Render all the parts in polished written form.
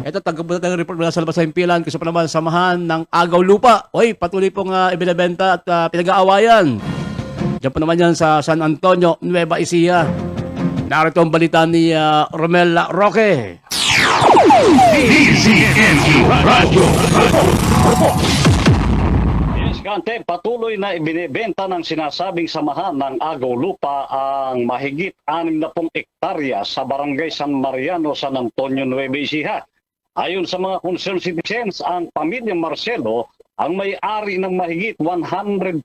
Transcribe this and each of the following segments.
Ito, tagapunta tayo report mula sa labas sa himpilan kasi pa naman samahan ng agaw lupa. Oy, patuloy pong ibinebenta at pinag-aawayan. Diyan po naman yan sa San Antonio, Nueva Ecija. Narito ang balita ni Romel Roque. Yes, Kante, patuloy na ibinebenta ng sinasabing samahan ng agaw lupa ang mahigit 60 ektarya sa barangay San Mariano, San Antonio, Nueva Ecija. Ayon sa mga concerned citizens, ang pamilyang Marcelo ang may-ari ng mahigit 114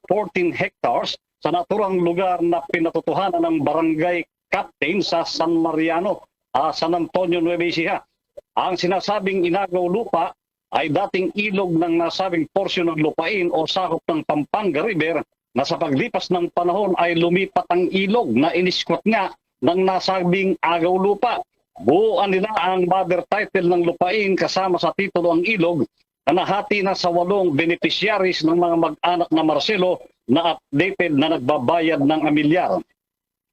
hectares sa naturang lugar na pinatutuhanan ng barangay captain sa San Mariano, San Antonio, Nueva Ecija. Ang sinasabing inagaw lupa ay dating ilog ng nasabing porsyon ng lupain o sakop ng Pampanga River na sa paglipas ng panahon ay lumipat ang ilog na iniskot nga ng nasabing agaw lupa. Buuan nila ang mother title ng lupain kasama sa titulo ang ilog na nahati na sa 8 beneficiaries ng mga mag-anak na Marcelo na updated na nagbabayad ng amilyar.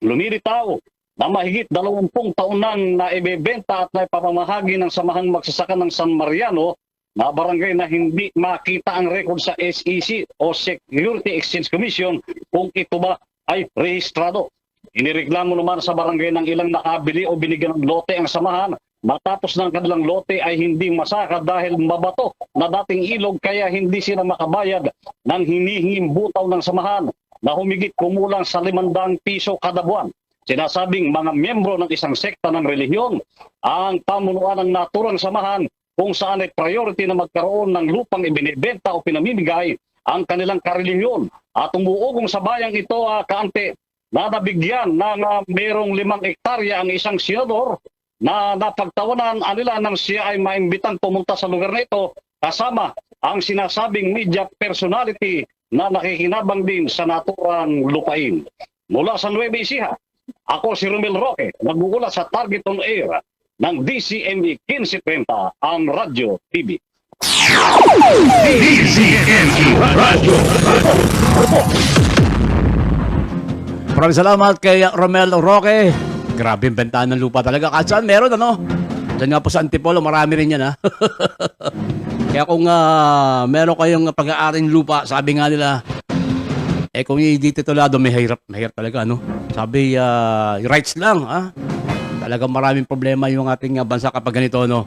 Lumilitaw na mahigit 20 taon nang naibebenta at naipamamahagi ng samahang magsasaka ng San Mariano na barangay na hindi makita ang record sa SEC o Security Exchange Commission kung ito ba ay rehistrado. Inireklamo naman sa barangay ng ilang nakabili o binigyan ng lote ang samahan matapos ng kanilang lote ay hindi masaka dahil mabato na dating ilog kaya hindi sila makabayad ng hinihinging butaw ng samahan na humigit kumulang sa 500 piso kada buwan. Sinasabing mga miyembro ng isang sekta ng relihiyon ang pamunuan ng naturang samahan kung saan ay priority na magkaroon ng lupang ibinibenta o pinamimigay ang kanilang karelihiyon. At umuugong sa bayang ito, Kaante, na nabigyan ng merong 5 ektarya ang isang senador na napagtawanan nila nang siya ay maimbitang pumunta sa lugar na ito kasama ang sinasabing media personality na nakikinabang din sa naturang lupain. Mula sa Nueva Ecija, ako si Romel Roque, nagugula sa Target on Air ng DCME 1530, ang Radyo TV. DCME Radyo. Maraming salamat kay Romel Roque. Grabe yung bentahan ng lupa talaga. Kahit saan meron, ano? Diyan nga po sa Antipolo, marami rin yan, ha? Kaya kung meron kayong pag-aaring lupa, sabi nga nila, kung hindi titulado, may hirap talaga, ano? Sabi, rights lang, ha? Talagang maraming problema yung ating bansa kapag ganito, no?